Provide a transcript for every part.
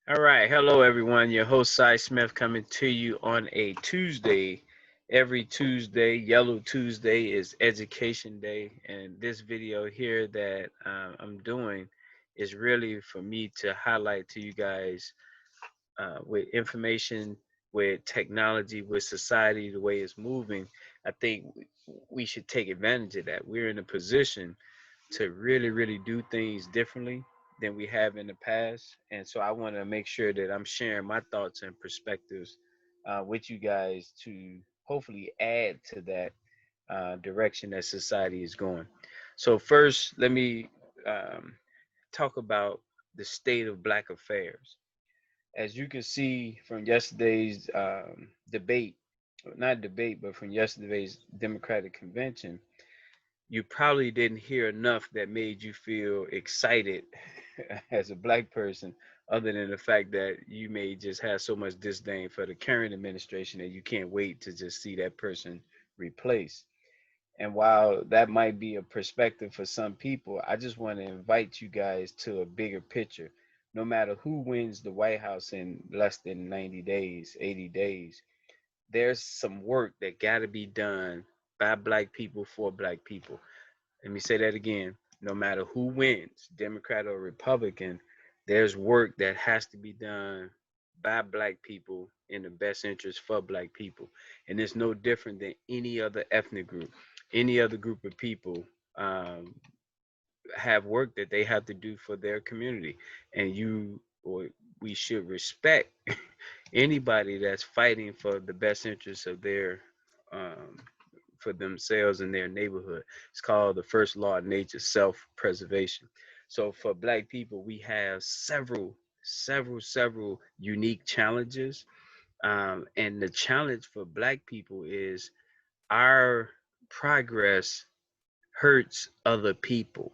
All right. Hello, everyone. Your host, Cy Smith, coming to you on a Tuesday. Every Tuesday, Yellow Tuesday, is Education Day. And this video here that I'm doing is really for me to highlight to you guys with information, with technology, with society, the way it's moving. I think we should take advantage of that. We're in a position to really do things differently than we have in the past. And so I want to make sure that I'm sharing my thoughts and perspectives with you guys to hopefully add to that direction that society is going. So, first, let me um, talk about the state of Black affairs. As you can see from yesterday's debate, not debate, but from yesterday's Democratic convention, you probably didn't hear enough that made you feel excited as a Black person, other than the fact that you may just have so much disdain for the current administration that you can't wait to just see that person replaced. And while that might be a perspective for some people, I just want to invite you guys to a bigger picture. No matter who wins the White House in less than 90 days, 80 days, there's some work that got to be done by Black people for Black people. Let me say that again. No matter who wins, Democrat or Republican, there's work that has to be done by Black people in the best interest for Black people. And it's no different than any other ethnic group. Any other group of people um, have work that they have to do for their community. And you or we should respect anybody that's fighting for the best interests of their um, for themselves and their neighborhood. It's called the first law of nature, self-preservation. So for Black people, we have several unique challenges. And the challenge for Black people is our progress hurts other people.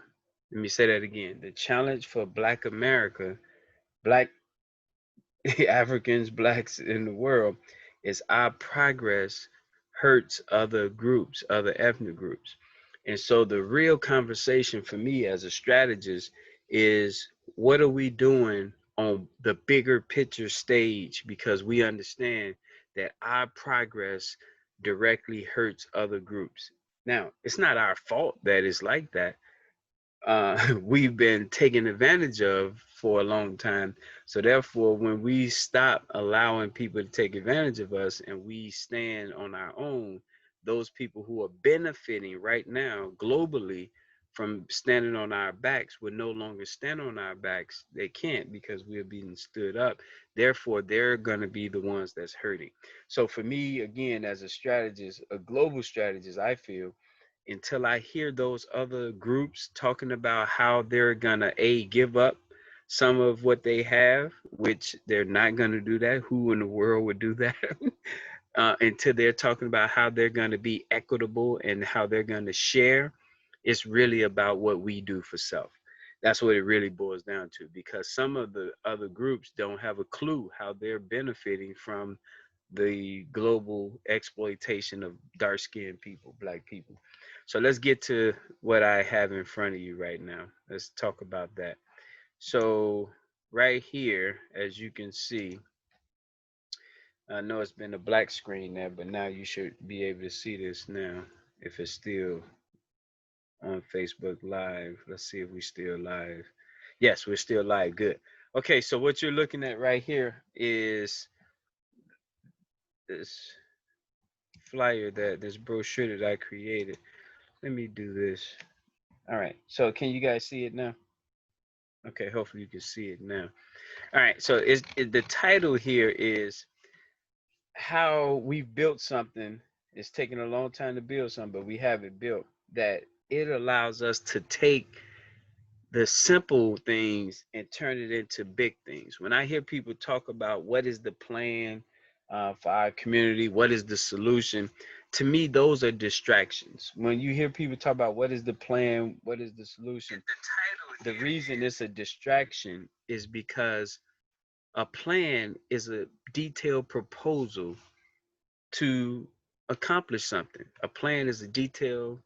Let me say that again. The challenge for Black America, Black Africans, Blacks in the world, is our progress hurts other groups, other ethnic groups. And so the real conversation for me as a strategist is what are we doing on the bigger picture stage, because we understand that our progress directly hurts other groups. Now, it's not our fault that it's like that. We've been taken advantage of for a long time. So therefore, when we stop allowing people to take advantage of us and we stand on our own, those people who are benefiting right now globally from standing on our backs will no longer stand on our backs. They can't because we're being stood up. Therefore, they're going to be the ones that's hurting. So for me, again, as a strategist, a global strategist, I feel until I hear those other groups talking about how they're gonna give up some of what they have, which they're not gonna do that. Who in the world would do that? Until they're talking about how they're gonna be equitable and how they're gonna share, it's really about what we do for self. That's what it really boils down to, because some of the other groups don't have a clue how they're benefiting from the global exploitation of dark skinned people, Black people. So let's get to what I have in front of you right now. Let's talk about that. So, right here, as you can see, I know it's been a black screen there, but now you should be able to see this now if it's still on Facebook Live. Let's see if we're still live. Yes, we're still live. Good. Okay, so what you're looking at right here is this flyer, that this brochure that I created. Let me do this. All right. So can you guys see it now? Okay, hopefully you can see it now. All right. So the title here is how we built something. It's taken a long time to build something, but we have it built, that it allows us to take the simple things and turn it into big things. When I hear people talk about what is the plan for our community, what is the solution, to me, those are distractions. When you hear people talk about what is the plan, what is the solution, the reason it's a distraction is because a plan is a detailed proposal to accomplish something. A plan is a detailed,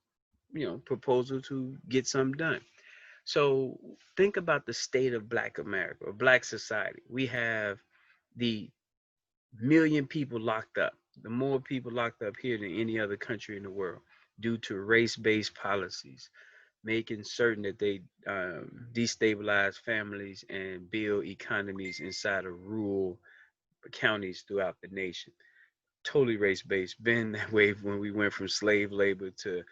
proposal to get something done. So think about the state of Black America or Black society. We have the million people locked up, the more people locked up here than any other country in the world due to race-based policies, making certain that they destabilize families and build economies inside of rural counties throughout the nation. Totally race based. Been that way when we went from slave labor to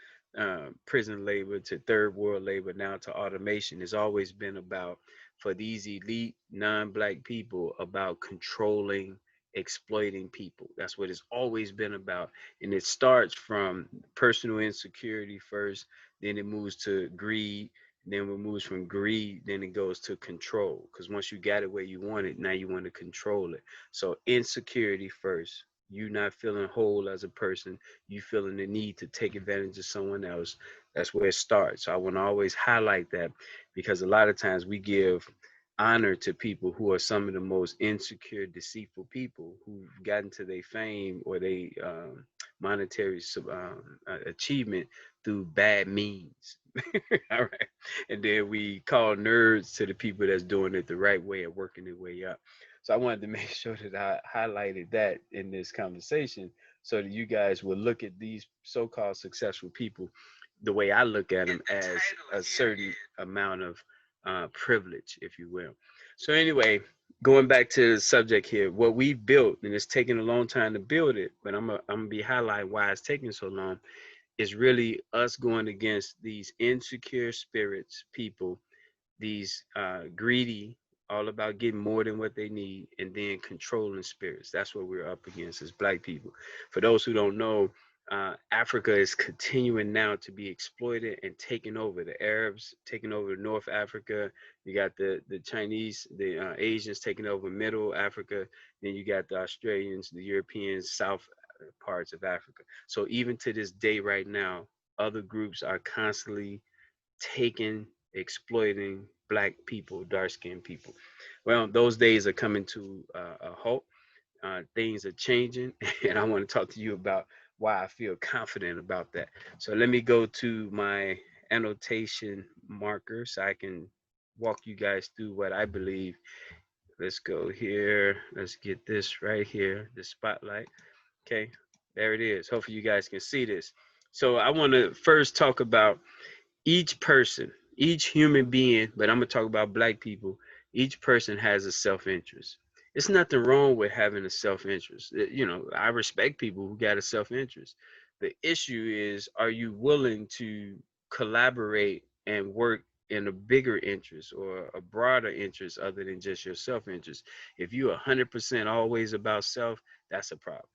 prison labor to third world labor now to automation. It's always been about, for these elite non-black people, about controlling, exploiting people. That's what it's always been about. And it starts from personal insecurity first, then it moves to greed, then it moves from greed, then it goes to control. Because once you got it where you want it, now you want to control it. So insecurity first, you not feeling whole as a person, you feeling the need to take advantage of someone else. That's where it starts. So I want to always highlight that, because a lot of times we give honor to people who are some of the most insecure, deceitful people who've gotten to their fame or their monetary achievement through bad means. All right. And then we call nerds to the people that's doing it the right way and working their way up. So I wanted to make sure that I highlighted that in this conversation so that you guys will look at these so-called successful people the way I look at them, as a certain amount of privilege, if you will. So anyway, going back to the subject here, what we built, and it's taken a long time to build it, but I'm gonna be highlighting why it's taking so long, is really us going against these insecure spirits, people, these greedy, all about getting more than what they need, and then controlling spirits. That's what we're up against as black people. For those who don't know, Africa is continuing now to be exploited and taken over. The Arabs taking over North Africa. You got the Chinese, the Asians taking over Middle Africa. Then you got the Australians, the Europeans, South parts of Africa. So even to this day, right now, other groups are constantly taking, exploiting black people, dark skinned people. Well, those days are coming to a halt. Things are changing, and I want to talk to you about why I feel confident about that. So let me go to my annotation marker so I can walk you guys through what I believe. Let's go here. Let's get this right here, the spotlight. Okay, there it is. Hopefully you guys can see this. So I want to first talk about each person, each human being, but I'm gonna talk about black people. Each person has a self-interest. It's nothing wrong with having a self-interest. You know, I respect people who got a self-interest. The issue is, are you willing to collaborate and work in a bigger interest or a broader interest other than just your self-interest? If you're 100% always about self, that's a problem.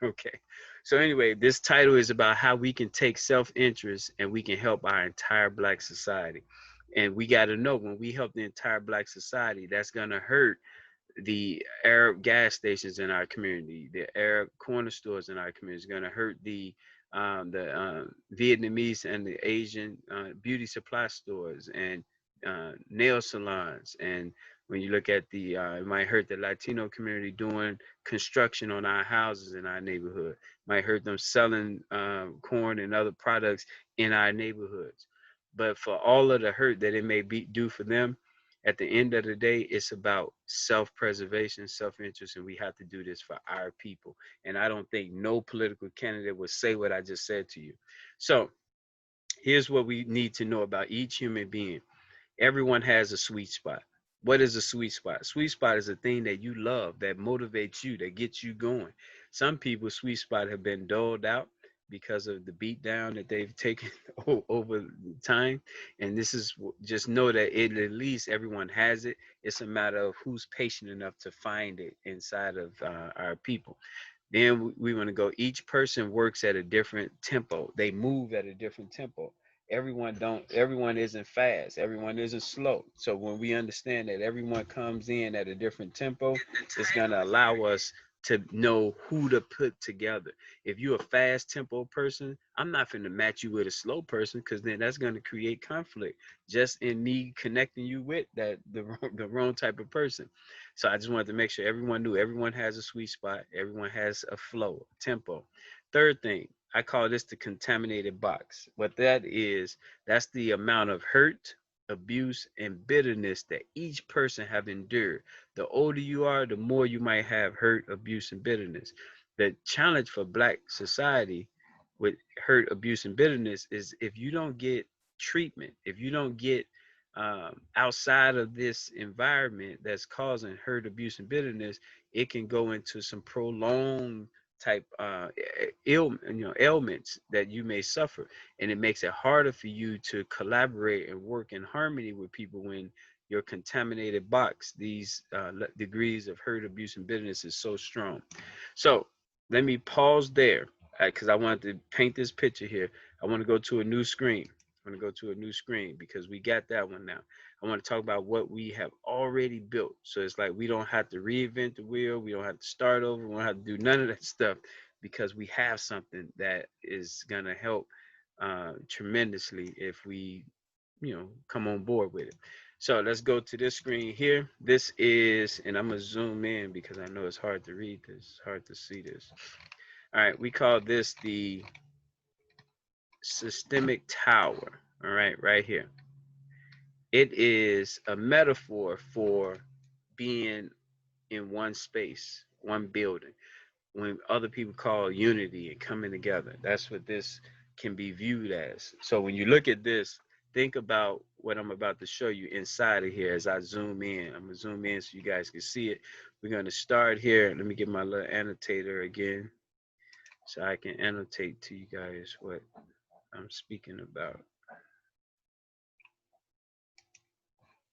Okay. So anyway, this title is about how we can take self-interest and we can help our entire black society. And we got to know, when we help the entire black society, that's going to hurt the Arab gas stations in our community, the Arab corner stores in our community. Is going to hurt the Vietnamese and the Asian beauty supply stores and nail salons. And when you look at it might hurt the Latino community doing construction on our houses in our neighborhood. Might hurt them selling corn and other products in our neighborhoods. But for all of the hurt that it may do for them, at the end of the day, it's about self-preservation, self-interest, and we have to do this for our people. And I don't think no political candidate would say what I just said to you. So here's what we need to know about each human being. Everyone has a sweet spot. What is a sweet spot? Sweet spot is a thing that you love, that motivates you, that gets you going. Some people's sweet spot have been doled out because of the beat down that they've taken over time. And this is, just know that it, at least everyone has it. It's a matter of who's patient enough to find it inside of our people. Then we want to go, each person works at a different tempo. They move at a different tempo. Everyone isn't fast. Everyone isn't slow. So when we understand that everyone comes in at a different tempo, it's going to allow us to know who to put together. If you're a fast tempo person, I'm not going to match you with a slow person, because then that's going to create conflict just in me connecting you with the wrong type of person. So I just wanted to make sure everyone knew everyone has a sweet spot. Everyone has a flow, a tempo. Third thing, I call this the contaminated box. What that is, that's the amount of hurt abuse, and bitterness that each person have endured. The older you are, the more you might have hurt, abuse, and bitterness. The challenge for Black society with hurt, abuse, and bitterness is if you don't get treatment, if you don't get outside of this environment that's causing hurt, abuse, and bitterness, it can go into some prolonged type ailments that you may suffer, and it makes it harder for you to collaborate and work in harmony with people when your contaminated box, these degrees of hurt, abuse, and bitterness is so strong. So let me pause there because I want to paint this picture here. I want to go to a new screen. I'm going to go to a new screen because we got that one now. I want to talk about what we have already built. So it's like we don't have to reinvent the wheel. We don't have to start over. We don't have to do none of that stuff because we have something that is going to help tremendously if we, come on board with it. So let's go to this screen here. This is, and I'm going to zoom in because I know it's hard to read this, it's hard to see this. All right, we call this the systemic tower. All right here. It is a metaphor for being in one space, one building, when other people call unity and coming together. That's what this can be viewed as. So when you look at this, think about what I'm about to show you inside of here as I zoom in. I'm gonna zoom in so you guys can see it. We're gonna start here. Let me get my little annotator again so I can annotate to you guys what I'm speaking about.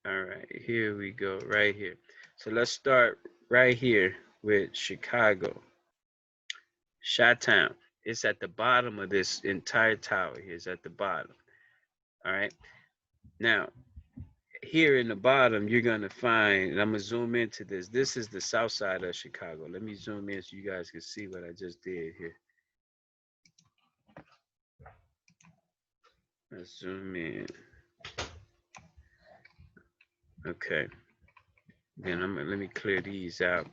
All right, here we go, right here. So let's start right here with Chicago. Chi-Town. It's at the bottom of this entire tower here. It's at the bottom. All right. Now, here in the bottom, you're going to find, and I'm going to zoom into this. This is the south side of Chicago. Let me zoom in so you guys can see what I just did here. Let's zoom in. Okay. Then let me clear these out.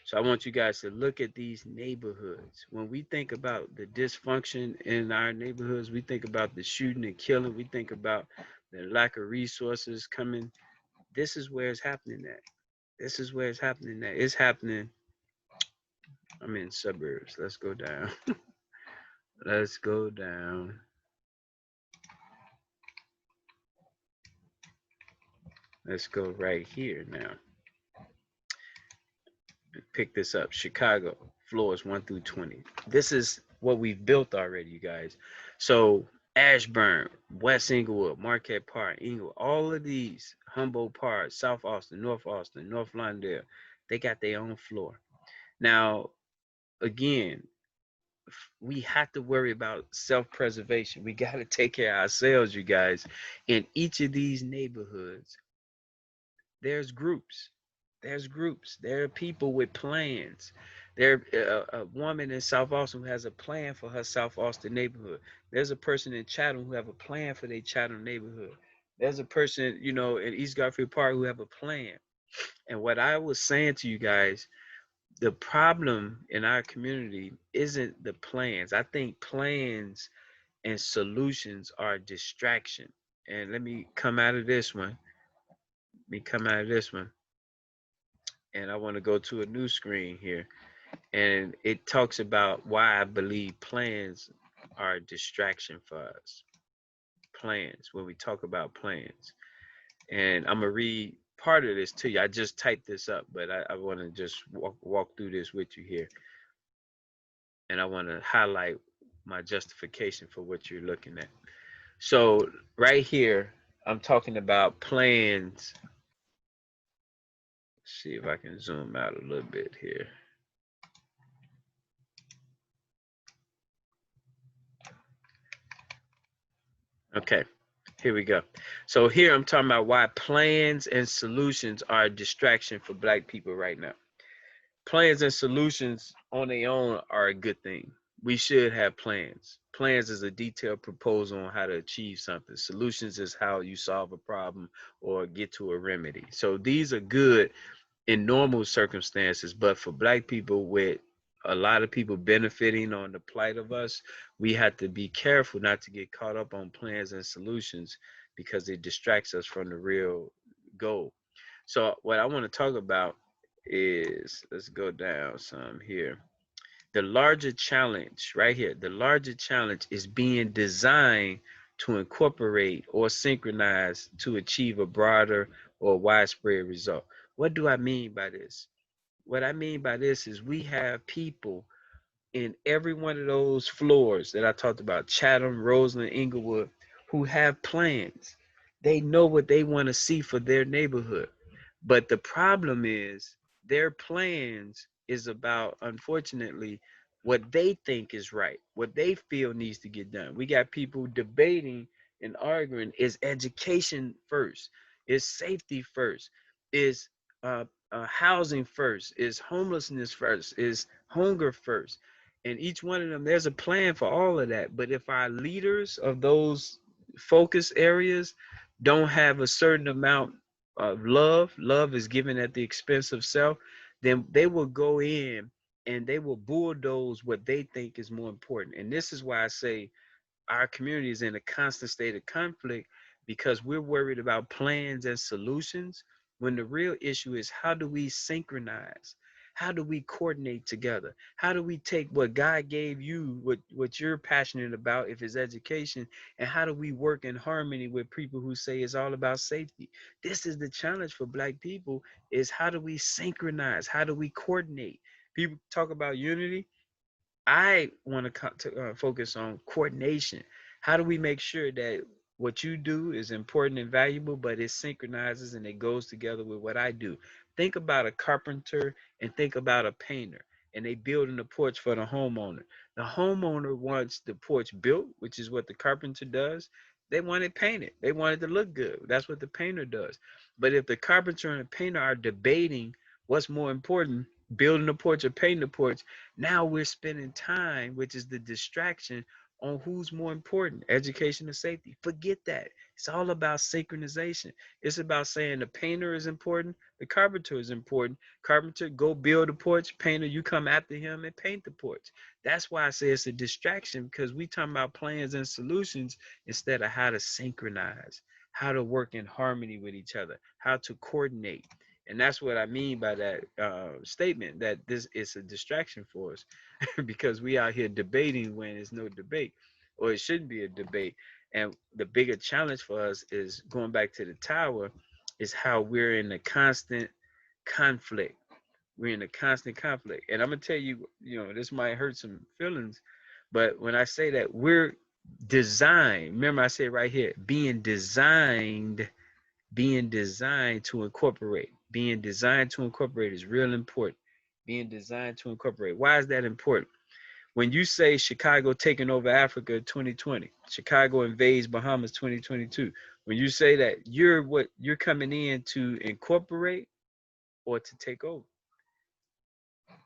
So I want you guys to look at these neighborhoods. When we think about the dysfunction in our neighborhoods, we think about the shooting and killing. We think about the lack of resources coming. This is where it's happening at. This is where it's happening at. It's happening. I'm in suburbs. Let's go down. Let's go down. Let's go right here now. Pick this up. Chicago, floors 1 through 20. This is what we've built already, you guys. So Ashburn, West Inglewood, Marquette Park, Inglewood, all of these, Humboldt Park, South Austin, North Lawndale, they got their own floor. Now, again, we have to worry about self-preservation. We got to take care of ourselves, you guys. In each of these neighborhoods, there's groups. There are people with plans. There, a woman in South Austin who has a plan for her South Austin neighborhood. There's a person in Chatham who have a plan for their Chatham neighborhood. There's a person, in East Garfield Park who have a plan. And what I was saying to you guys, the problem in our community isn't the plans. I think plans and solutions are a distraction. And let me come out of this one. And I want to go to a new screen here. And it talks about why I believe plans are a distraction for us. Plans, when we talk about plans. And I'm going to read part of this to you. I just typed this up, but I want to just walk through this with you here. And I want to highlight my justification for what you're looking at. So right here, I'm talking about plans. Let's see if I can zoom out a little bit here. Okay, here we go. So here I'm talking about why plans and solutions are a distraction for Black people right now. Plans and solutions on their own are a good thing. We should have plans. Plans is a detailed proposal on how to achieve something. Solutions is how you solve a problem or get to a remedy. So these are good in normal circumstances, but for Black people, with a lot of people benefiting on the plight of us, we have to be careful not to get caught up on plans and solutions because it distracts us from the real goal. So what I want to talk about is, let's go down some here. The larger challenge right here, the larger challenge is being designed to incorporate or synchronize to achieve a broader or widespread result. What do I mean by this? What I mean by this is we have people in every one of those floors that I talked about, Chatham, Roseland, Inglewood, who have plans. They know what they want to see for their neighborhood. But the problem is their plans is about, unfortunately, what they think is right, what they feel needs to get done. We got people debating and arguing, is education first? Is safety first? Is housing first? Is homelessness first? Is hunger first? And each one of them, there's a plan for all of that. But if our leaders of those focus areas don't have a certain amount of love, love is given at the expense of self, then they will go in and they will bulldoze what they think is more important. And this is why I say our community is in a constant state of conflict, because we're worried about plans and solutions when the real issue is, how do we synchronize? How do we coordinate together? How do we take what God gave you, what you're passionate about, if it's education, and how do we work in harmony with people who say it's all about safety? This is the challenge for Black people, is how do we synchronize? How do we coordinate? People talk about unity. I want to focus on coordination. How do we make sure that what you do is important and valuable, but it synchronizes and it goes together with what I do? Think about a carpenter and think about a painter, and they building a porch for the homeowner. The homeowner wants the porch built, which is what the carpenter does. They want it painted. They want it to look good. That's what the painter does. But if the carpenter and the painter are debating what's more important, building a porch or painting a porch, now we're spending time, which is the distraction, on who's more important, education or safety. Forget that. It's all about synchronization. It's about saying the painter is important, the carpenter is important. Carpenter, go build a porch. Painter, you come after him and paint the porch. That's why I say it's a distraction, because we talking about plans and solutions instead of how to synchronize, how to work in harmony with each other, how to coordinate. And that's what I mean by that statement, that this is a distraction for us because we out here debating when there's no debate, or it shouldn't be a debate. And the bigger challenge for us is going back to the tower, is how we're in a constant conflict. We're in a constant conflict. And I'm going to tell you, this might hurt some feelings, but when I say that we're designed, remember I said right here, being designed to incorporate. Being designed to incorporate is real important. Being designed to incorporate. Why is that important? When you say Chicago taking over Africa 2020, Chicago invades Bahamas 2022, when you say that, you're coming in to incorporate or to take over.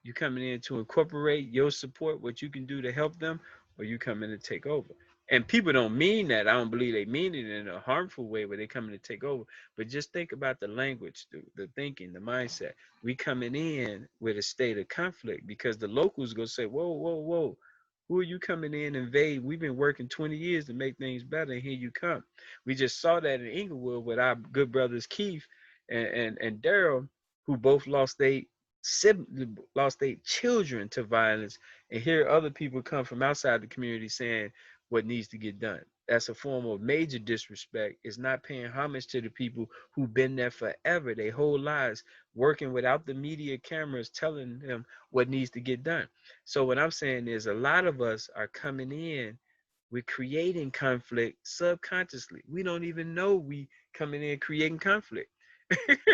You coming in to incorporate your support, what you can do to help them, or you coming to take over. And people don't mean that. I don't believe they mean it in a harmful way where they coming to take over. But just think about the language, the thinking, the mindset. We coming in with a state of conflict because the locals gonna say, whoa, whoa, whoa. Who are you coming in and invade? We've been working 20 years to make things better, and here you come. We just saw that in Inglewood with our good brothers Keith and Daryl, who both lost their children to violence, and hear other people come from outside the community saying what needs to get done. That's a form of major disrespect. It's not paying homage to the people who've been there forever, their whole lives, working without the media cameras telling them what needs to get done. So what I'm saying is, a lot of us are coming in, we're creating conflict subconsciously. We don't even know we coming in creating conflict.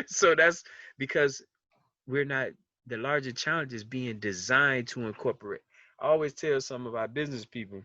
So that's because we're not, the larger challenge is being designed to incorporate. I always tell some of our business people,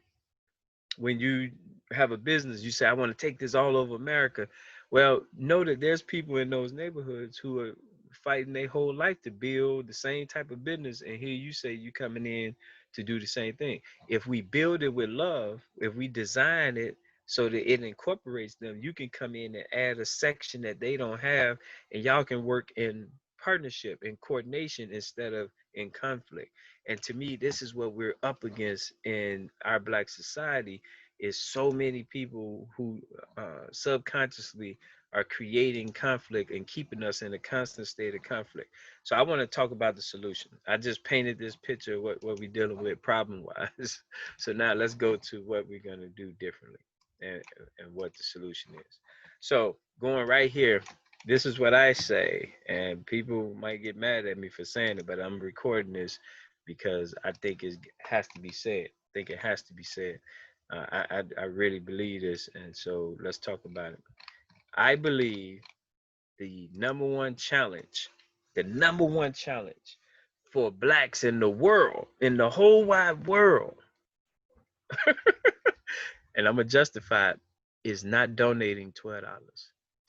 when you have a business, you say, I want to take this all over America. Well, know that there's people in those neighborhoods who are fighting their whole life to build the same type of business. And here you say you coming in to do the same thing. If we build it with love, if we design it so that it incorporates them, you can come in and add a section that they don't have, and y'all can work in partnership and coordination instead of in conflict. And to me, this is what we're up against in our Black society, is so many people who subconsciously are creating conflict and keeping us in a constant state of conflict. So I want to talk about the solution. I just painted this picture of what we're dealing with problem wise. So now let's go to what we're going to do differently, and what the solution is. So going right here, this is what I say, and people might get mad at me for saying it, but I'm recording this because I think it has to be said. I think it has to be said. I really believe this, and so let's talk about it. I believe the number one challenge for blacks in the world, in the whole wide world, and I'm gonna justify it, is not donating $12.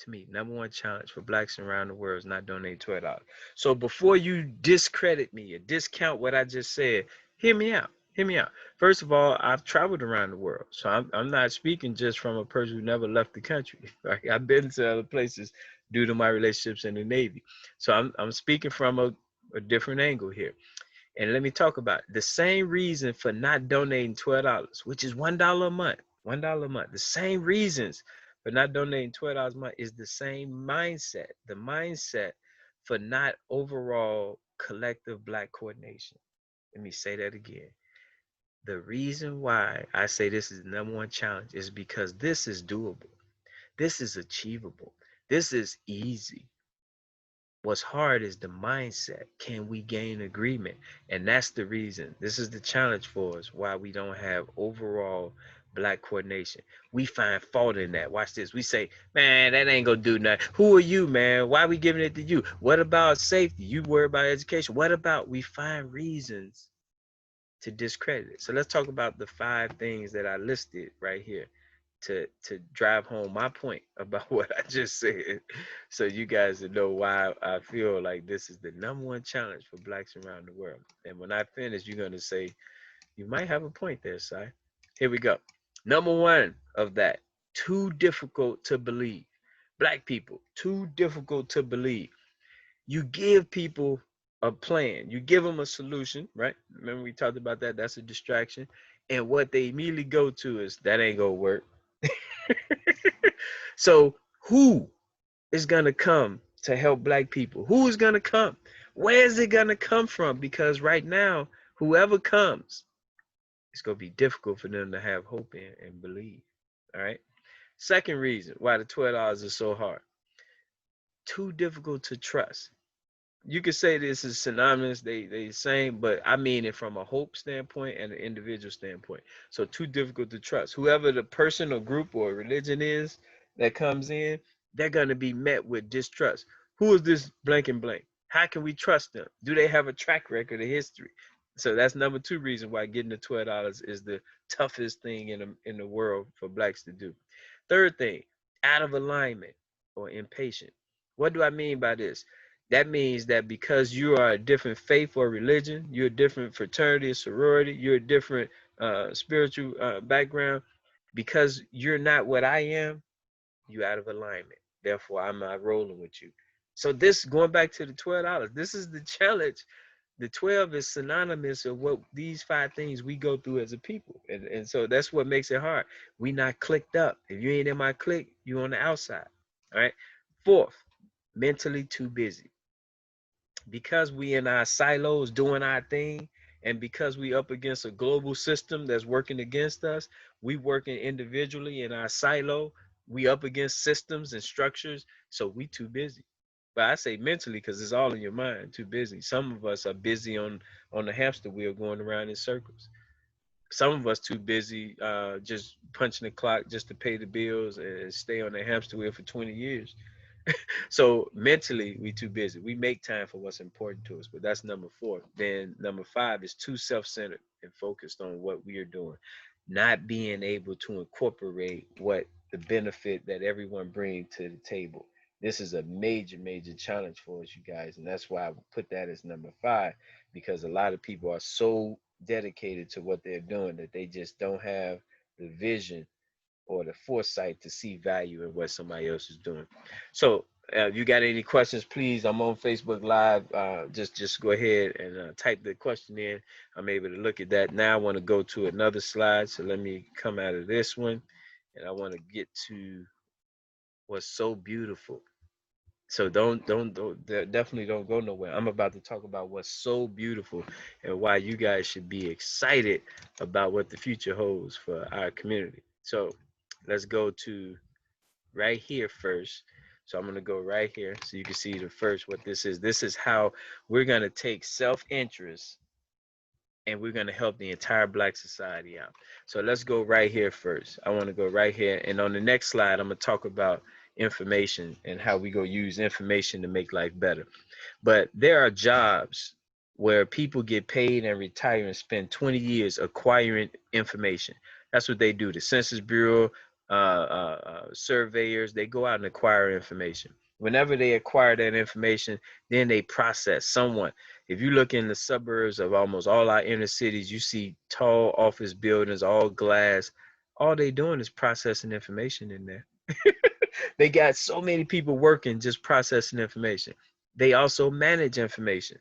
To me, number one challenge for blacks around the world is not donating $12. So before you discredit me or discount what I just said, hear me out. Hear me out. First of all, I've traveled around the world, so I'm not speaking just from a person who never left the country. Right? I've been to other places due to my relationships in the Navy, so I'm speaking from a different angle here. And let me talk about it. The same reason for not donating $12, which is $1 a month, $1 a month. The same reasons for not donating $12 a month is the same mindset. The mindset for not overall collective black coordination. Let me say that again. The reason why I say this is the number one challenge is because this is doable. This is achievable. This is easy. What's hard is the mindset. Can we gain agreement? And that's the reason. This is the challenge for us why we don't have overall black coordination. We find fault in that. Watch this. We say, man, that ain't gonna do nothing. Who are you, man? Why are we giving it to you? What about safety? You worry about education. What about we find reasons to discredit it? So let's talk about the 5 things that I listed right here to drive home my point about what I just said, so you guys know why I feel like this is the number one challenge for blacks around the world. And when I finish, you're gonna say you might have a point there, Si. Here we go. Number one of that, too difficult to believe. Black people, too difficult to believe. You give people a plan, you give them a solution, right? Remember we talked about that. That's a distraction. And what they immediately go to is that ain't gonna work. So who is gonna come to help black people? Who is gonna come? Where is it gonna come from? Because right now, whoever comes, it's gonna be difficult for them to have hope in and believe. All right. Second reason why the $12 is so hard. Too difficult to trust. You could say this is synonymous, they same, but I mean it from a hope standpoint and an individual standpoint. So too difficult to trust. Whoever the person or group or religion is that comes in, they're gonna be met with distrust. Who is this blank and blank? How can we trust them? Do they have a track record of history? So that's number two reason why getting the $12 is the toughest thing in the world for blacks to do. Third thing, out of alignment or impatient. What do I mean by this? That means that because you are a different faith or religion, you're a different fraternity or sorority, you're a different spiritual background, because you're not what I am, you out of alignment. Therefore, I'm not rolling with you. So this, going back to the $12, this is the challenge. The 12 is synonymous of what these 5 things we go through as a people. And so that's what makes it hard. We not clicked up. If you ain't in my clique, you on the outside. All right. Fourth, mentally too busy. Because we in our silos doing our thing, and because we up against a global system that's working against us, we working individually in our silo. We up against systems and structures, so we too busy. But I say mentally because it's all in your mind. Too busy. Some of us are busy on the hamster wheel going around in circles. Some of us too busy just punching the clock just to pay the bills and stay on the hamster wheel for 20 years. So mentally, we too busy. We make time for what's important to us, but that's number four. Then number five is too self-centered and focused on what we are doing, not being able to incorporate what the benefit that everyone brings to the table. This is a major, major challenge for us, you guys, and that's why I put that as number five, because a lot of people are so dedicated to what they're doing that they just don't have the vision or the foresight to see value in what somebody else is doing. So You got any questions, please? I'm on Facebook Live. Just go ahead and type the question in. I'm able to look at that. Now I want to go to another slide. So let me come out of this one, and I want to get to what's so beautiful. So definitely don't go nowhere. I'm about to talk about what's so beautiful and why you guys should be excited about what the future holds for our community. So let's go to right here first. So I'm gonna go right here so you can see the first what this is. This is how we're gonna take self-interest and we're gonna help the entire Black society out. So let's go right here first. I want to go right here, and on the next slide, I'm gonna talk about information and how we go use information to make life better. But there are jobs where people get paid and retire and spend 20 years acquiring information. That's what they do. The Census Bureau, surveyors, they go out and acquire information. Whenever they acquire that information, then they process someone. If you look in the suburbs of almost all our inner cities, you see tall office buildings, all glass. All they doing is processing information in there. They got so many people working just processing information. They also manage information.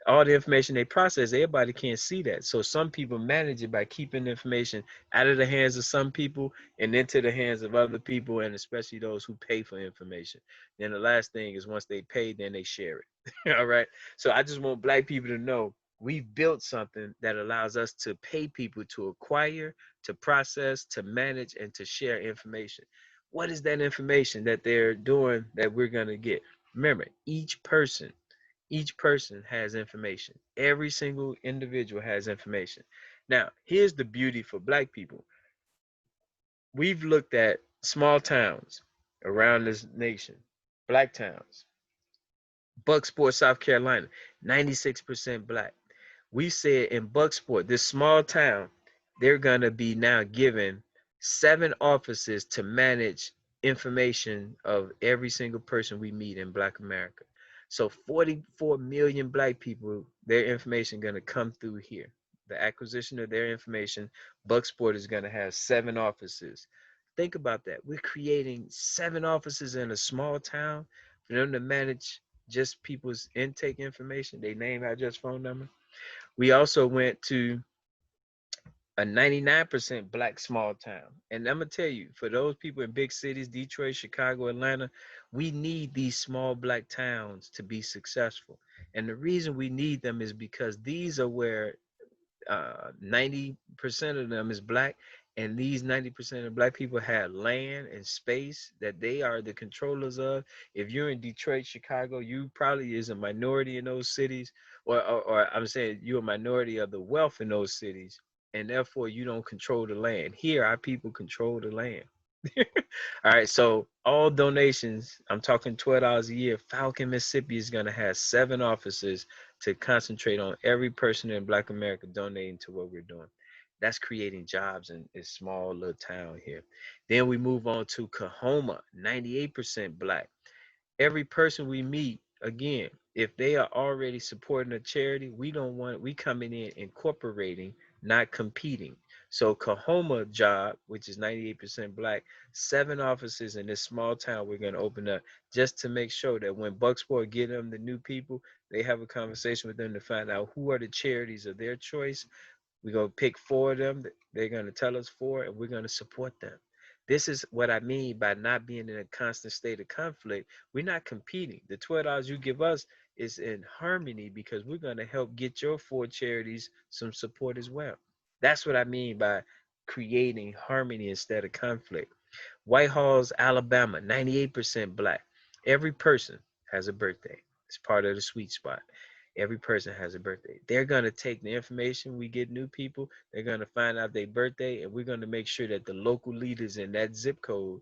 All the information they process, everybody can't see that. So some people manage it by keeping the information out of the hands of some people and into the hands of other people, and especially those who pay for information. Then the last thing is once they pay, then they share it. All right. So I just want Black people to know we've built something that allows us to pay people to acquire, to process, to manage, and to share information. What is that information that they're doing that we're going to get? Remember, each person has information. Every single individual has information. Now, here's the beauty for Black people. We've looked at small towns around this nation, Black towns. Bucksport, South Carolina, 96% Black. We said in Bucksport, this small town, they're going to be now given 7 offices to manage information of every single person we meet in Black America. So 44 million Black people, their information going to come through here. The acquisition of their information, Bucksport is going to have 7 offices. Think about that. We're creating 7 offices in a small town for them to manage just people's intake information, their name, address, phone number. We also went to a 99% Black small town. And I'm going to tell you, for those people in big cities, Detroit, Chicago, Atlanta, we need these small Black towns to be successful. And the reason we need them is because these are where 90% of them is Black, and these 90% of Black people have land and space that they are the controllers of. If you're in Detroit, Chicago, you probably is a minority in those cities, or I'm saying you're a minority of the wealth in those cities, and therefore you don't control the land. Here, our people control the land. All right, so all donations, I'm talking $12 a year. Falcon, Mississippi is going to have 7 offices to concentrate on every person in Black America donating to what we're doing. That's creating jobs in this small little town here. Then we move on to Kahoma, 98% Black. Every person we meet, again, if they are already supporting a charity, we coming in incorporating, not competing. So Kahoma job, which is 98% Black, 7 offices in this small town we're going to open up just to make sure that when Bucksport get them the new people, they have a conversation with them to find out who are the charities of their choice. We're going to pick 4 of them. They're going to tell us 4, and we're going to support them. This is what I mean by not being in a constant state of conflict. We're not competing. The $12 you give us is in harmony because we're going to help get your 4 charities some support as well. That's what I mean by creating harmony instead of conflict. Whitehall's, Alabama, 98% Black. Every person has a birthday. It's part of the sweet spot. Every person has a birthday. They're going to take the information. We get new people. They're going to find out their birthday, and we're going to make sure that the local leaders in that zip code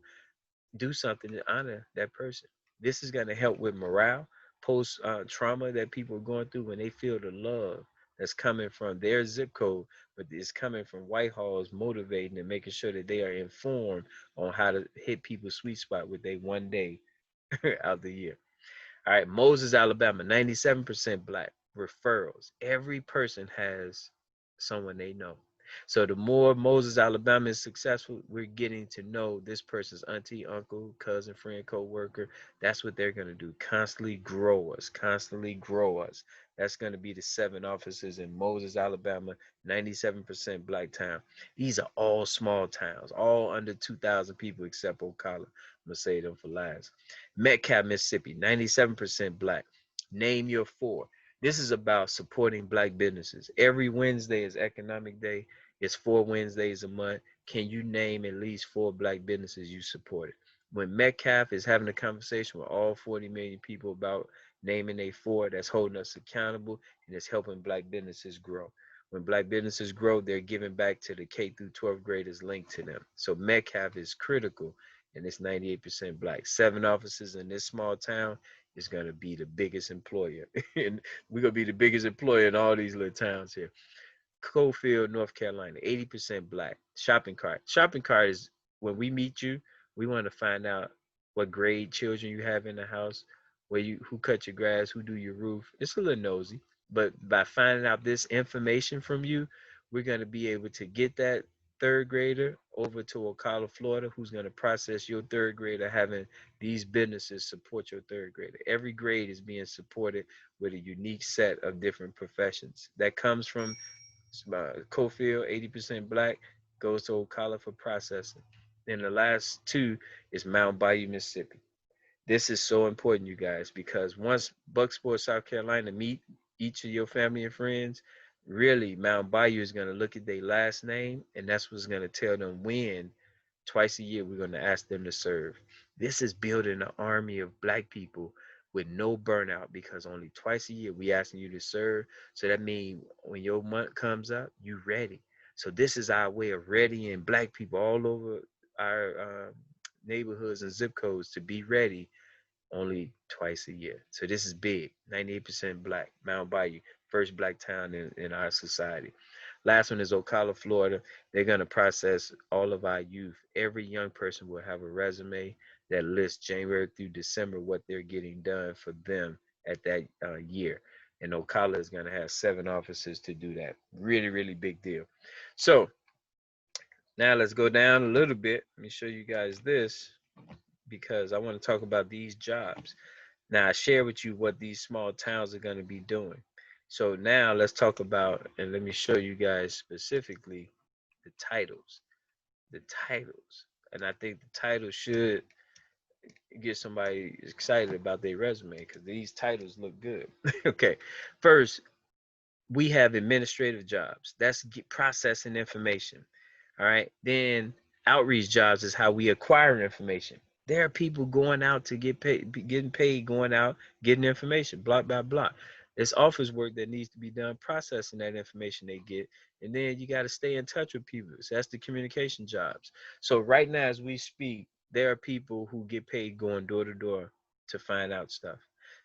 do something to honor that person. This is going to help with morale, post trauma that people are going through when they feel the love that's coming from their zip code, but it's coming from Whitehall's motivating and making sure that they are informed on how to hit people's sweet spot with their one day out the year. All right, Moses, Alabama, 97% Black. Referrals. Every person has someone they know. So the more Moses, Alabama is successful, we're getting to know this person's auntie, uncle, cousin, friend, co-worker. That's what they're going to do. Constantly grow us, constantly grow us. That's going to be the 7 offices in Moses, Alabama, 97% black town. These are all small towns, all under 2,000 people except Ocala. I'm going to say them for last. Metcalf, Mississippi, 97% black. Name your 4. This is about supporting black businesses. Every Wednesday is economic day. It's 4 Wednesdays a month. Can you name at least 4 black businesses you supported? When Metcalf is having a conversation with all 40 million people about naming a 4, that's holding us accountable and it's helping black businesses grow. When black businesses grow, they're giving back to the K through 12th graders linked to them. So Metcalf is critical, and it's 98% black. 7 offices in this small town is going to be the biggest employer. And we're going to be the biggest employer in all these little towns here. Cofield, North Carolina, 80% black. Shopping cart. Shopping cart is when we meet you, we want to find out what grade children you have in the house, who cut your grass, who do your roof. It's a little nosy, but by finding out this information from you, we're going to be able to get that third grader over to Ocala, Florida, who's going to process your third grader having these businesses support your third grader. Every grade is being supported with a unique set of different professions that comes from Cofield, 80% black, goes to Ocala for processing. Then the last 2 is Mount Bayou, Mississippi. This is so important, you guys, because once Bucksport, South Carolina meet each of your family and friends, really Mount Bayou is going to look at their last name, and that's what's going to tell them when twice a year we're going to ask them to serve. This is building an army of black people with no burnout because only twice a year we asking you to serve. So that means when your month comes up, you ready. So this is our way of readying black people all over our neighborhoods and zip codes to be ready only twice a year. So this is big. 98% black. Mount Bayou, first black town in our society. Last one is Ocala, Florida. They're going to process all of our youth. Every young person will have a resume that lists January through December what they're getting done for them at that year. And Ocala is going to have 7 offices to do that. Really, really big deal. So now let's go down a little bit. Let me show you guys this because I want to talk about these jobs. Now, I share with you what these small towns are going to be doing. So now let's talk about, and let me show you guys specifically the titles. The titles. And I think the title should get somebody excited about their resume because these titles look good. Okay. First, we have administrative jobs. That's processing information. All right. Then outreach jobs is how we acquire information. There are people going out to get paid, getting paid, going out, getting information, block by block. It's office work that needs to be done, processing that information they get. And then you got to stay in touch with people. So that's the communication jobs. So right now, as we speak, there are people who get paid going door to door to find out stuff.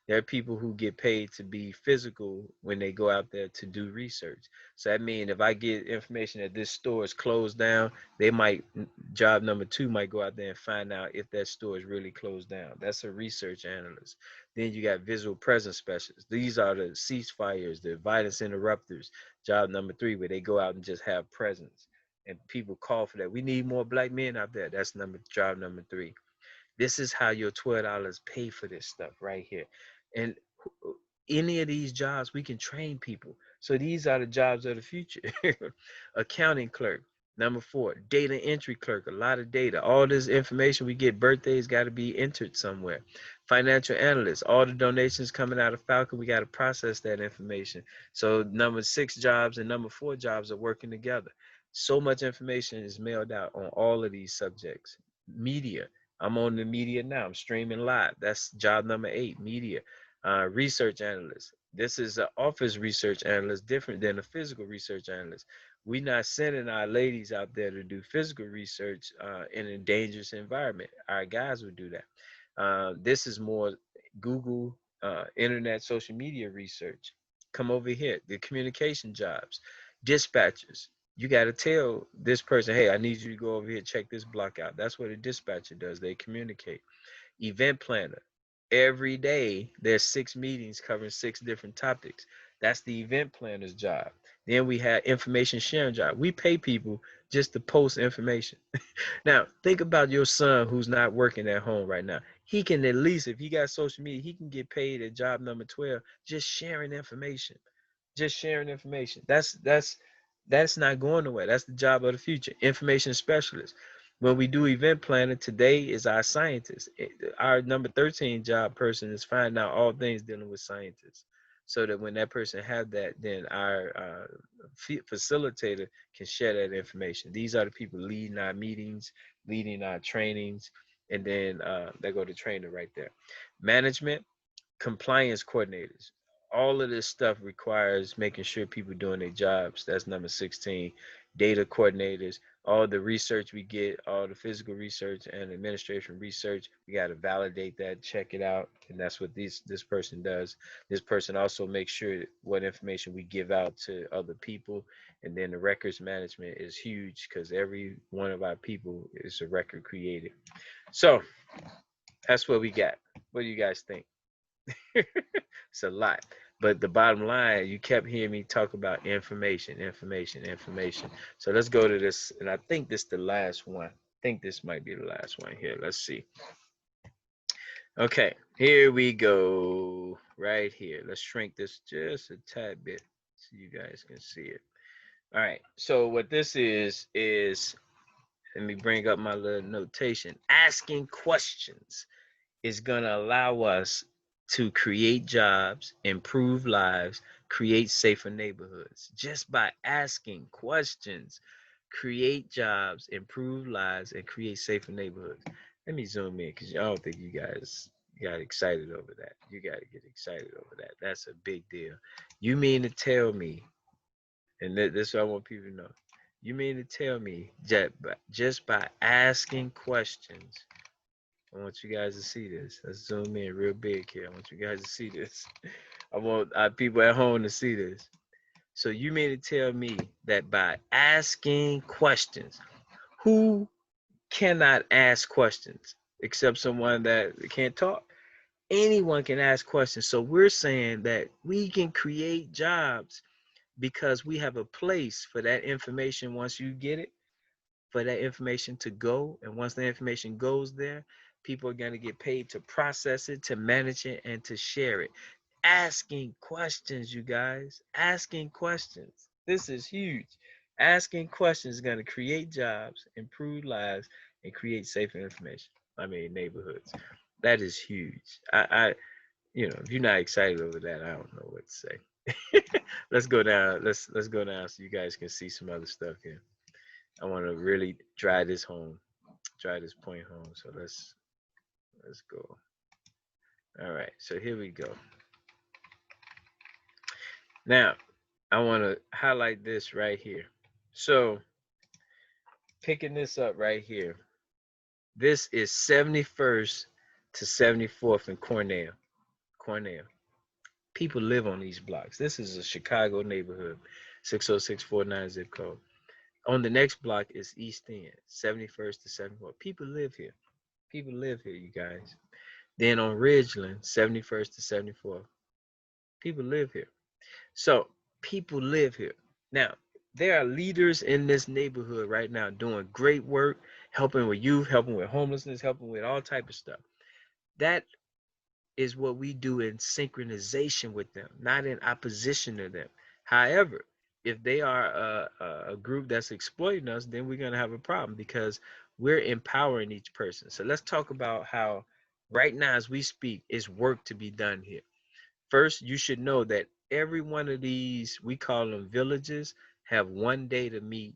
There are people who get paid to be physical when they go out there to do research. So that means if I get information that this store is closed down, they might, job number 2 might go out there and find out if that store is really closed down. That's a research analyst. Then you got visual presence specialists. These are the ceasefires, the violence interrupters. Job number 3, where they go out and just have presence. And people call for that. We need more black men out there. That's job number 3. This is how your $12 pay for this stuff right here. And any of these jobs, we can train people. So these are the jobs of the future. Accounting clerk. Number 4, data entry clerk. A lot of data. All this information we get, birthdays got to be entered somewhere. Financial analyst. All the donations coming out of Falcon, we got to process that information. So number 6 jobs and number 4 jobs are working together. So much information is mailed out on all of these subjects. Media. I'm on the media now. I'm streaming live. That's job number 8, media. Research analyst. This is an office research analyst, different than a physical research analyst. We're not sending our ladies out there to do physical research in a dangerous environment. Our guys would do that. This is more Google, internet, social media research. Come over here. The communication jobs, dispatchers. You got to tell this person, hey, I need you to go over here, check this block out. That's what a dispatcher does. They communicate. Event planner. every day there's 6 meetings covering 6 different topics. That's the event planner's job. Then we have information sharing job. We pay people just to post information. Now, think about your son who's not working at home right now. He can at least, if he got social media, he can get paid at job number 12 just sharing information. Just sharing information. That's not going away. That's the job of the future. Information specialist. When we do event planning, today is our scientist. Our number 13 job person is finding out all things dealing with scientists. So that when that person have that, then our facilitator can share that information. These are the people leading our meetings, leading our trainings, and then they go to trainer right there. Management, compliance coordinators. All of this stuff requires making sure people doing their jobs. That's number 16. Data coordinators, all the research we get, all the physical research and administration research, we got to validate that, check it out, and that's what this person does. This person also makes sure what information we give out to other people, and then the records management is huge because every one of our people is a record created. So that's what we got. What do you guys think? It's a lot. But the bottom line, you kept hearing me talk about information, information, information. So let's go to this, and I think this is the last one. I think this might be the last one here. Let's see. Okay, here we go. Right here. Let's shrink this just a tad bit so you guys can see it. All right. So what this is let me bring up my little notation. Asking questions is going to allow us to create jobs, improve lives, create safer neighborhoods. Just by asking questions, create jobs, improve lives, and create safer neighborhoods. Let me zoom in because I don't think you guys got excited over that. You got to get excited over that. That's a big deal. You mean to tell me, and this is what I want people to know. You mean to tell me that just by asking questions, I want you guys to see this. Let's zoom in real big here. I want you guys to see this. I want people at home to see this. So you mean to tell me that by asking questions, who cannot ask questions except someone that can't talk? Anyone can ask questions. So we're saying that we can create jobs because we have a place for that information once you get it, for that information to go. And once the information goes there, people are going to get paid to process it, to manage it, and to share it. Asking questions, you guys. Asking questions. This is huge. Asking questions is going to create jobs, improve lives, and create safer information. I mean, neighborhoods. That is huge. If you're not excited over that, I don't know what to say. Let's go down. Let's go down so you guys can see some other stuff here. I want to really drive this home, drive this point home. So let's go. All right, so here we go. Now, I want to highlight this right here. So, picking this up right here. This is 71st to 74th in Cornell. Cornell. People live on these blocks. This is a Chicago neighborhood, 60649 zip code. On the next block is East End, 71st to 74th. People live here. People live here, you guys. Then on Ridgeland, 71st to 74th. People live here. So people live here. Now, there are leaders in this neighborhood right now doing great work, helping with youth, helping with homelessness, helping with all type of stuff. That is what we do in synchronization with them, not in opposition to them. However, if they are a group that's exploiting us, then we're going to have a problem because we're empowering each person. So let's talk about how right now as we speak is work to be done here. First, you should know that every one of these, we call them villages, have one day to meet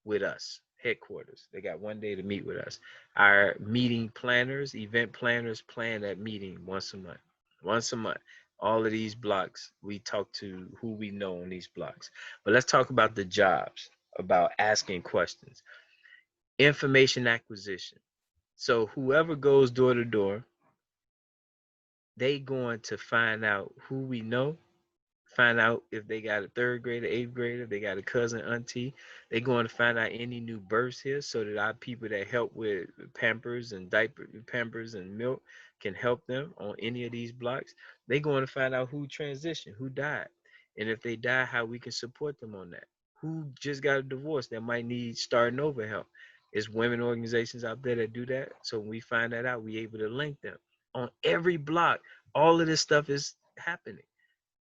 with us, headquarters. They got one day to meet with us. Our meeting planners, event planners plan that meeting once a month. Once a month. All of these blocks, we talk to who we know on these blocks. But let's talk about the jobs, about asking questions. Information acquisition. So whoever goes door to door, they going to find out who we know, find out if they got a third grader, eighth grader, they got a cousin, auntie. They're going to find out any new births here so that our people that help with pampers and diaper pampers and milk can help them on any of these blocks, they going to find out who transitioned, who died, and if they die, how we can support them on that. Who just got a divorce that might need starting over help. There's women organizations out there that do that. So when we find that out, we able to link them on every block. All of this stuff is happening,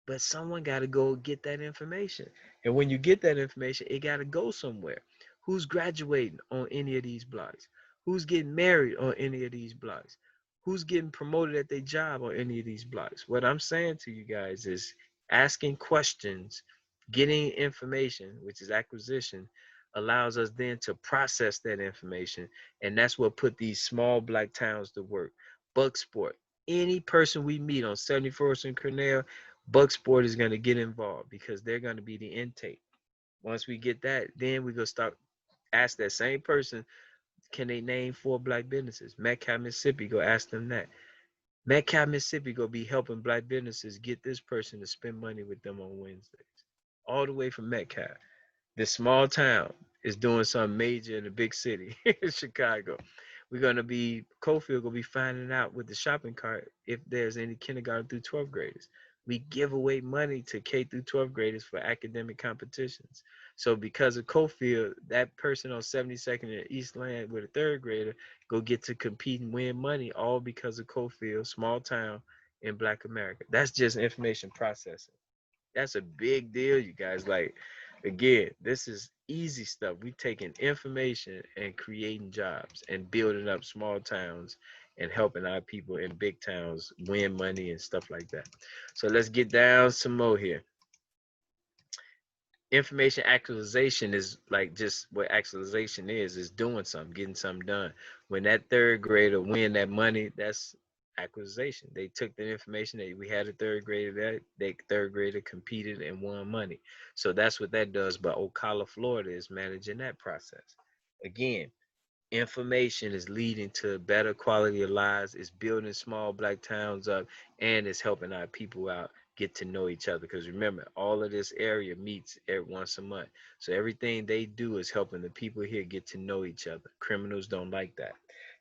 but someone got to go get that information. And when you get that information, it got to go somewhere. Who's graduating on any of these blocks? Who's getting married on any of these blocks? Who's getting promoted at their job on any of these blocks? What I'm saying to you guys is asking questions, getting information, which is acquisition, allows us then to process that information. And that's what put these small black towns to work. Bucksport. Any person we meet on 74th and Cornell, Bucksport is going to get involved because they're going to be the intake. Once we get that, then we go start ask that same person, can they name 4 black businesses? Metcalf, Mississippi, go ask them that. Metcalf, Mississippi, go be helping black businesses get this person to spend money with them on Wednesdays. All the way from Metcalf. This small town is doing something major in the big city, in Chicago. We're gonna be Cofield gonna be finding out with the shopping cart if there's any kindergarten through 12th graders. We give away money to K through 12th graders for academic competitions. So because of Cofield, that person on 72nd and Eastland with a third grader go get to compete and win money all because of Cofield, small town in Black America. That's just information processing. That's a big deal, you guys. Like, again, this is easy stuff. We taking information and creating jobs and building up small towns and helping our people in big towns win money and stuff like that. So let's get down some more here. Information actualization is like just what actualization is doing something, getting something done. When that third grader win that money, that's acquisition. They took the information that we had a third grader that they third grader competed and won money. So that's what that does. But Ocala, Florida is managing that process. Again, information is leading to better quality of lives, it's building small black towns up, and it's helping our people out get to know each other. Because remember, all of this area meets every once a month, so everything they do is helping the people here get to know each other. Criminals don't like that.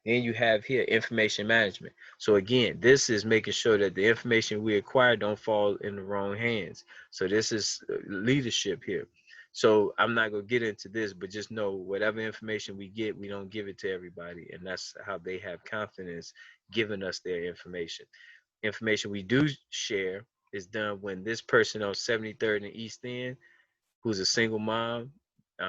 Then you have here information management. So again, this is making sure that the information we acquire don't fall in the wrong hands. So this is leadership here. So I'm not gonna get into this, but just know whatever information we get, we don't give it to everybody, and that's how they have confidence giving us their information. Information we do share is done when this person on 73rd and East End, who's a single mom,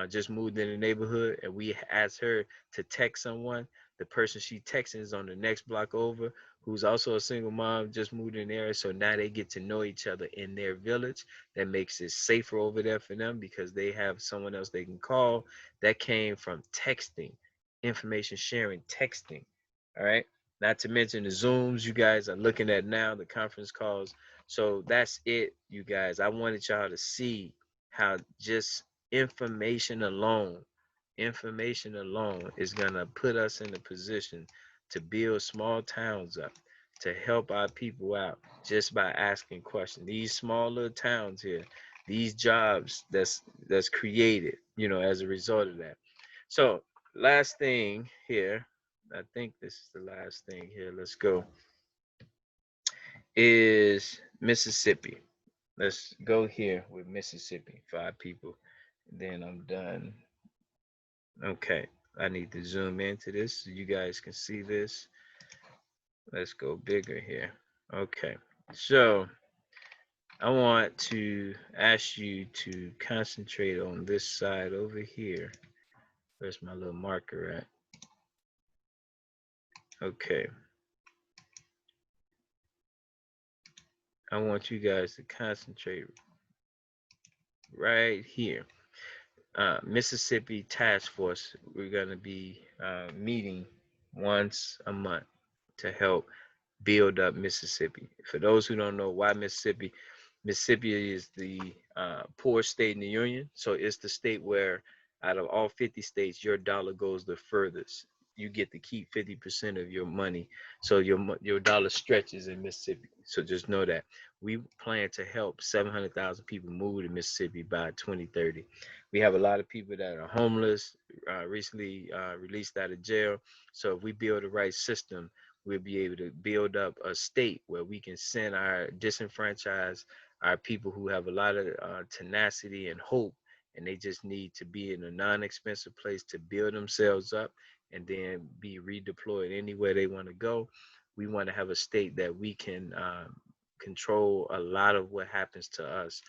just moved in the neighborhood, and we asked her to text someone. The person she texting is on the next block over, who's also a single mom, just moved in there. So now they get to know each other in their village. That makes it safer over there for them because they have someone else they can call. That came from texting, information sharing, texting. All right. Not to mention the Zooms you guys are looking at now, the conference calls. So that's it, you guys. I wanted y'all to see how just information alone is going to put us in a position to build small towns up, to help our people out just by asking questions. These small little towns here, these jobs that's created, as a result of that. So last thing here, I think this is the last thing here. Let's go. Is Mississippi. Let's go here with Mississippi. 5 people. Then I'm done. Okay. I need to zoom into this so you guys can see this. Let's go bigger here. Okay. So I want to ask you to concentrate on this side over here. Where's my little marker at? Okay. I want you guys to concentrate right here. Mississippi Task Force, we're going to be meeting once a month to help build up Mississippi. For those who don't know why Mississippi, Mississippi is the poorest state in the union. So it's the state where out of all 50 states, your dollar goes the furthest. You get to keep 50% of your money. So your dollar stretches in Mississippi. So just know that. We plan to help 700,000 people move to Mississippi by 2030. We have a lot of people that are homeless, recently released out of jail. So if we build the right system, we'll be able to build up a state where we can send our disenfranchised, our people who have a lot of tenacity and hope, and they just need to be in a non-expensive place to build themselves up and then be redeployed anywhere they want to go. We want to have a state that we can control a lot of what happens to us.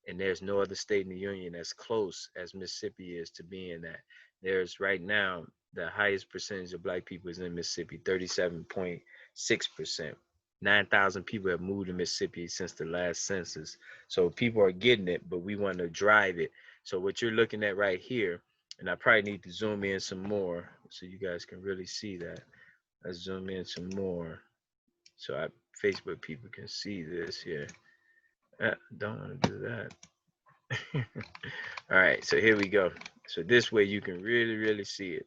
And there's no other state in the union as close as Mississippi is to being that. There's right now the highest percentage of black people is in Mississippi, 37.6%. 9,000 people have moved to Mississippi since the last census. So people are getting it, but we want to drive it. So what you're looking at right here, and I probably need to zoom in some more so you guys can really see that. Let's zoom in some more so Facebook people can see this here. Don't want to do that. All right, so here we go. So this way you can really see it.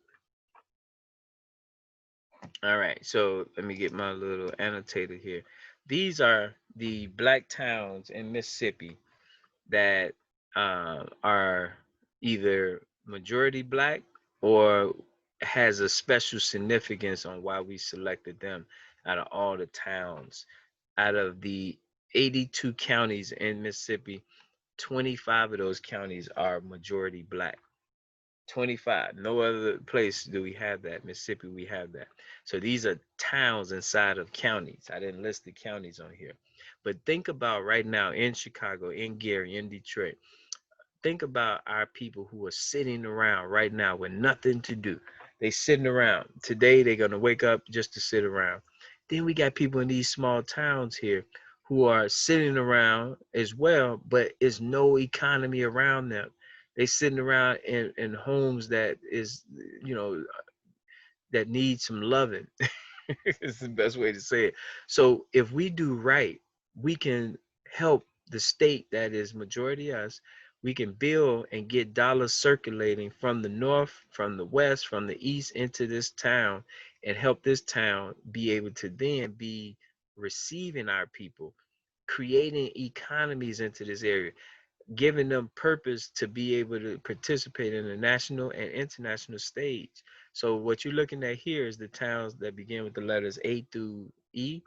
All right, so let me get my little annotator here. These are the black towns in Mississippi that are either majority black or has a special significance on why we selected them out of all the towns. Out of the 82 counties in Mississippi, 25 of those counties are majority black. 25. No other place do we have that. Mississippi, we have that. So these are towns inside of counties. I didn't list the counties on here. But think about right now in Chicago, in Gary, in Detroit. Think about our people who are sitting around right now with nothing to do. They sitting around. Today they're gonna wake up just to sit around. Then we got people in these small towns here who are sitting around as well, but it's no economy around them. They sitting around in homes that is, you know, that need some loving. It's the best way to say it. So if we do right, we can help the state that is majority us. We can build and get dollars circulating from the north, from the west, from the east into this town, and help this town be able to then be receiving our people, creating economies into this area, giving them purpose to be able to participate in the national and international stage. So what you're looking at here is the towns that begin with the letters A through E.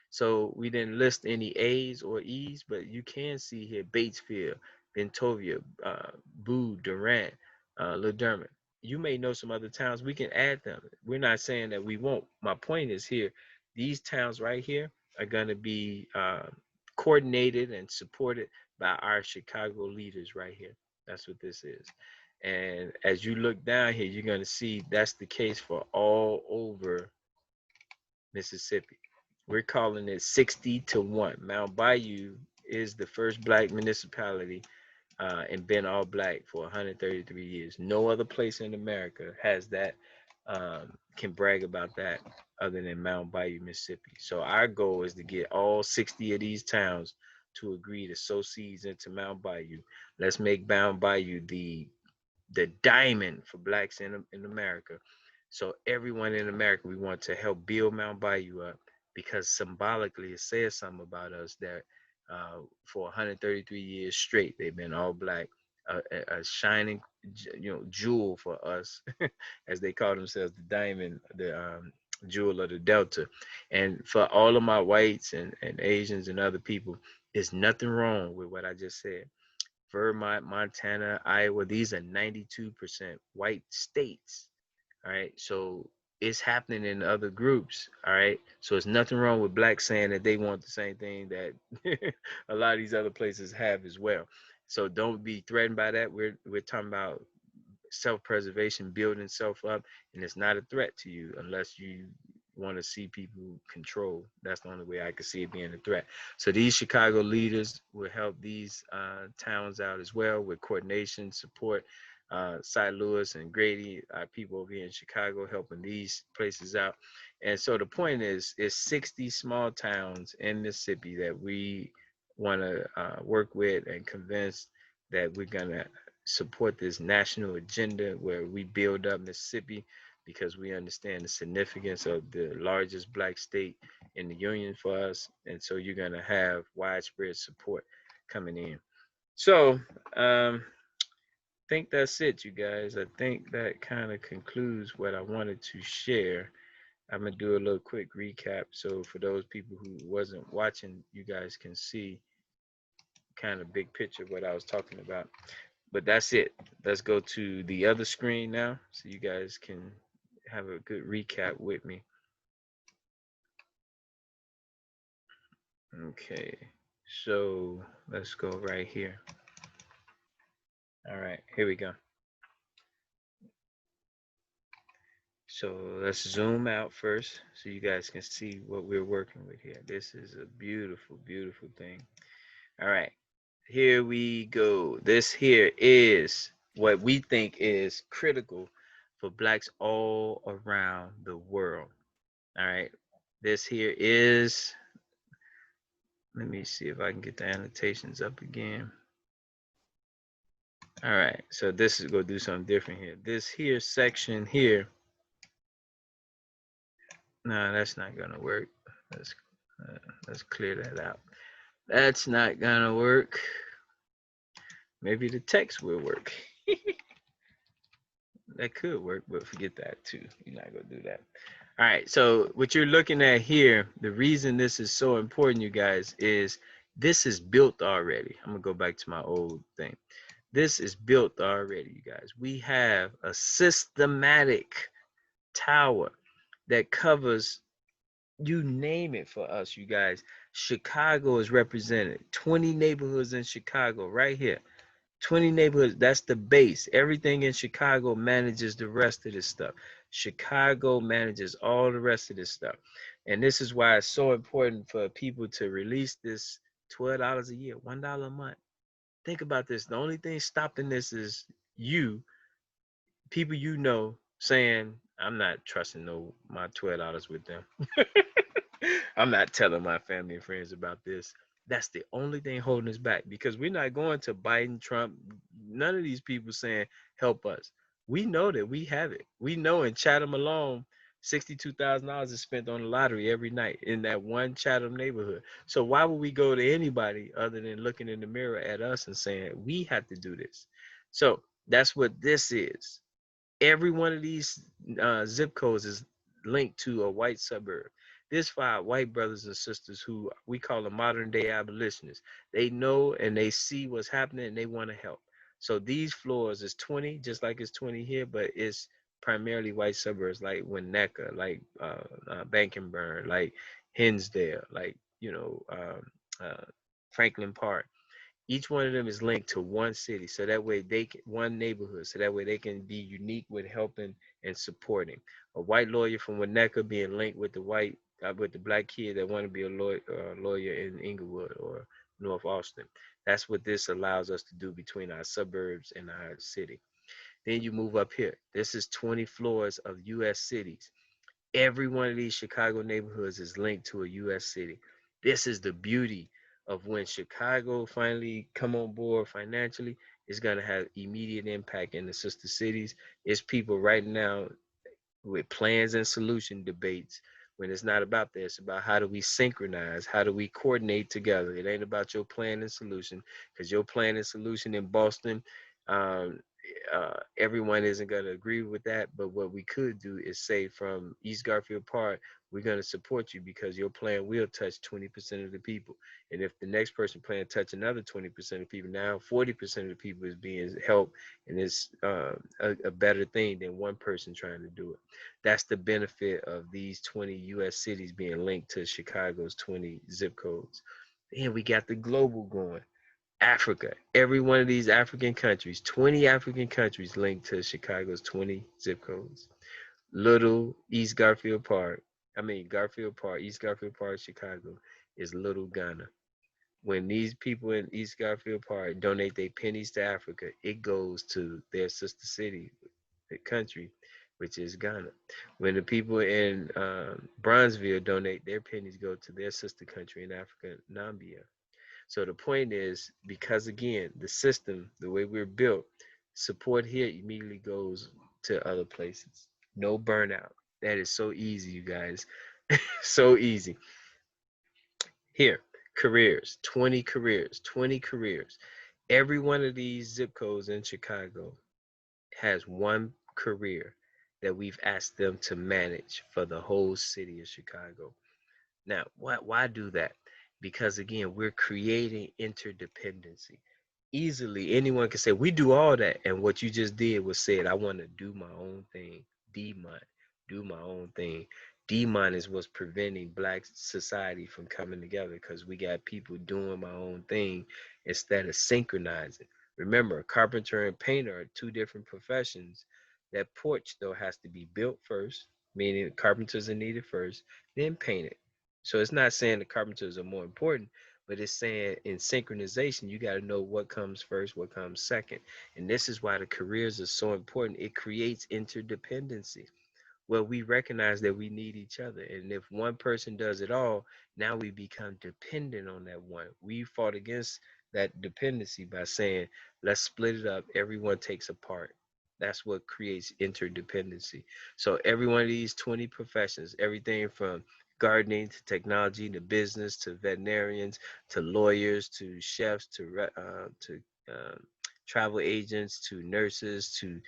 So we didn't list any A's or E's, but you can see here Batesville, Bentovia, Boo, Durant, Lederman. You may know some other towns. We can add them. We're not saying that we won't. My point is here, these towns right here are going to be coordinated and supported by our Chicago leaders right here. That's what this is. And as you look down here, you're going to see that's the case for all over Mississippi. We're calling it 60-1. Mount Bayou is the first black municipality and been all black for 133 years. No other place in America has that, can brag about that other than Mount Bayou, Mississippi. So our goal is to get all 60 of these towns to agree to sow seeds into Mount Bayou. Let's make Mount Bayou the diamond for blacks in America. So everyone in America, we want to help build Mount Bayou up because symbolically it says something about us that for 133 years straight, they've been all black, a shining, jewel for us, as they call themselves, the diamond, the jewel of the Delta. And for all of my whites and Asians and other people, there's nothing wrong with what I just said. Vermont, Montana, Iowa, these are 92% white states. All right. So it's happening in other groups. All right. So it's nothing wrong with blacks saying that they want the same thing that a lot of these other places have as well. So don't be threatened by that. We're talking about self-preservation, building self up, and it's not a threat to you unless you want to see people control. That's the only way I could see it being a threat. So these Chicago leaders will help these towns out as well with coordination, support. Cy Lewis and Grady, our people over here in Chicago, helping these places out. And so the point is 60 small towns in Mississippi that we want to work with and convince that we're going to support this national agenda where we build up Mississippi because we understand the significance of the largest black state in the union for us. And so you're going to have widespread support coming in. So I think that's it, you guys. I think that kind of concludes what I wanted to share. I'm gonna do a little quick recap. So for those people who wasn't watching, you guys can see kind of big picture what I was talking about. But that's it. Let's go to the other screen now so you guys can have a good recap with me. Okay, so let's go right here. All right, here we go. So let's zoom out first so you guys can see what we're working with here. This is a beautiful, beautiful thing. All right, here we go. This here is what we think is critical for blacks all around the world. All right, this here is, let me see if I can get the annotations up again. All right, so this is gonna do something different here. This here section here, no, that's not gonna work. Let's uh, let's clear that out. That's not gonna work. Maybe the text will work. That could work, but forget that too. You're not gonna do that. All right, so what you're looking at here, the reason this is so important, you guys, is this is built already. I'm gonna go back to my old thing. This is built already, you guys. We have a systematic tower that covers, you name it, for us, you guys. Chicago is represented. 20 neighborhoods in Chicago right here. 20 neighborhoods, that's the base. Everything in Chicago manages the rest of this stuff. Chicago manages all the rest of this stuff. And this is why it's so important for people to release this $12 a year, $1 a month. Think about this. The only thing stopping this is you, people you know, saying, I'm not trusting no my $12 with them. I'm not telling my family and friends about this. That's the only thing holding us back, because we're not going to Biden, Trump, none of these people saying, help us. We know that we have it. We know in Chatham alone, $62,000 is spent on the lottery every night in that one Chatham neighborhood. So why would we go to anybody other than looking in the mirror at us and saying, we have to do this? So that's what this is. Every one of these zip codes is linked to a white suburb. There's 5 white brothers and sisters who we call the modern day abolitionists. They know and they see what's happening and they want to help. So these floors is 20, just like it's 20 here, but it's primarily white suburbs like Winnetka, like Bankenburn, like Hinsdale, like, uh, Franklin Park. Each one of them is linked to one city, so that way they can, one neighborhood, so that way they can be unique with helping and supporting. A white lawyer from Winnetka being linked with with the black kid that want to be a lawyer in Inglewood or North Austin. That's what this allows us to do between our suburbs and our city. Then you move up here. This is 20 floors of U.S. cities. Every one of these Chicago neighborhoods is linked to a U.S. city. This is the beauty of when Chicago finally come on board financially. It's going to have immediate impact in the sister cities. It's people right now with plans and solution debates, when it's not about that. It's about how do we synchronize, how do we coordinate together. It ain't about your plan and solution, because your plan and solution in Boston, um, everyone isn't going to agree with that. But what we could do is say, from East Garfield Park, we're going to support you because your plan will touch 20% of the people. And if the next person plan touch another 20% of people, now 40% of the people is being helped, and it's a better thing than one person trying to do it. That's the benefit of these 20 U.S. cities being linked to Chicago's 20 zip codes. And we got the global going. Africa, every one of these African countries, 20 African countries linked to Chicago's 20 zip codes. Little East Garfield Park, Garfield Park, East Garfield Park, Chicago, is little Ghana. When these people in East Garfield Park donate their pennies to Africa, it goes to their sister city, the country, which is Ghana. When the people in Bronzeville donate, their pennies go to their sister country in Africa, Nambia. So the point is, because again, the system, the way we're built, support here immediately goes to other places. No burnout. That is so easy, you guys. So easy. Here, careers, 20 careers, 20 careers. Every one of these zip codes in Chicago has one career. that we've asked them to manage for the whole city of Chicago. Now, why do that? Because again, we're creating interdependency. Easily, anyone can say, we do all that. And what you just did was said, I want to do my own thing. Demon, do my own thing. Demon is what's preventing black society from coming together because we got people doing my own thing instead of synchronizing. Remember, a carpenter and painter are two different professions. That porch, though, has to be built first, meaning carpenters are needed first, then painted. So it's not saying the carpenters are more important, but it's saying in synchronization, you got to know what comes first, what comes second. And this is why the careers are so important. It creates interdependency. Well, we recognize that we need each other. And if one person does it all, now we become dependent on that one. We fought against that dependency by saying, let's split it up. Everyone takes a part. That's what creates interdependency. So every one of these 20 professions, everything from gardening to technology to business to veterinarians to lawyers to chefs to travel agents to nurses to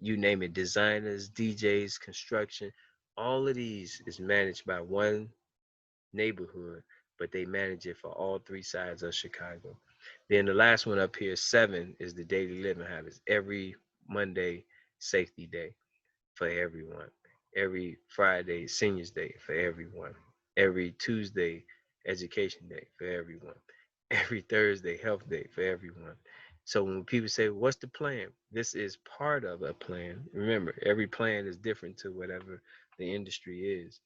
you name it, designers, DJs, construction, all of these is managed by one neighborhood, but they manage it for all three sides of Chicago. Then the last one up here, 7, is the daily living habits. Every Monday, safety day for everyone. Every Friday, seniors day for everyone. Every Tuesday, education day for everyone. Every Thursday, health day for everyone. So when people say, what's the plan? This is part of a plan. Remember, every plan is different to whatever the industry is.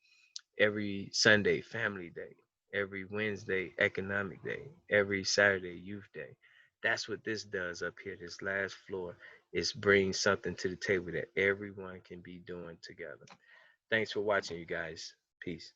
Every Sunday, family day. Every Wednesday, economic day. Every Saturday, youth day. That's what this does up here. This last floor is bring something to the table that everyone can be doing together. Thanks for watching, you guys. Peace.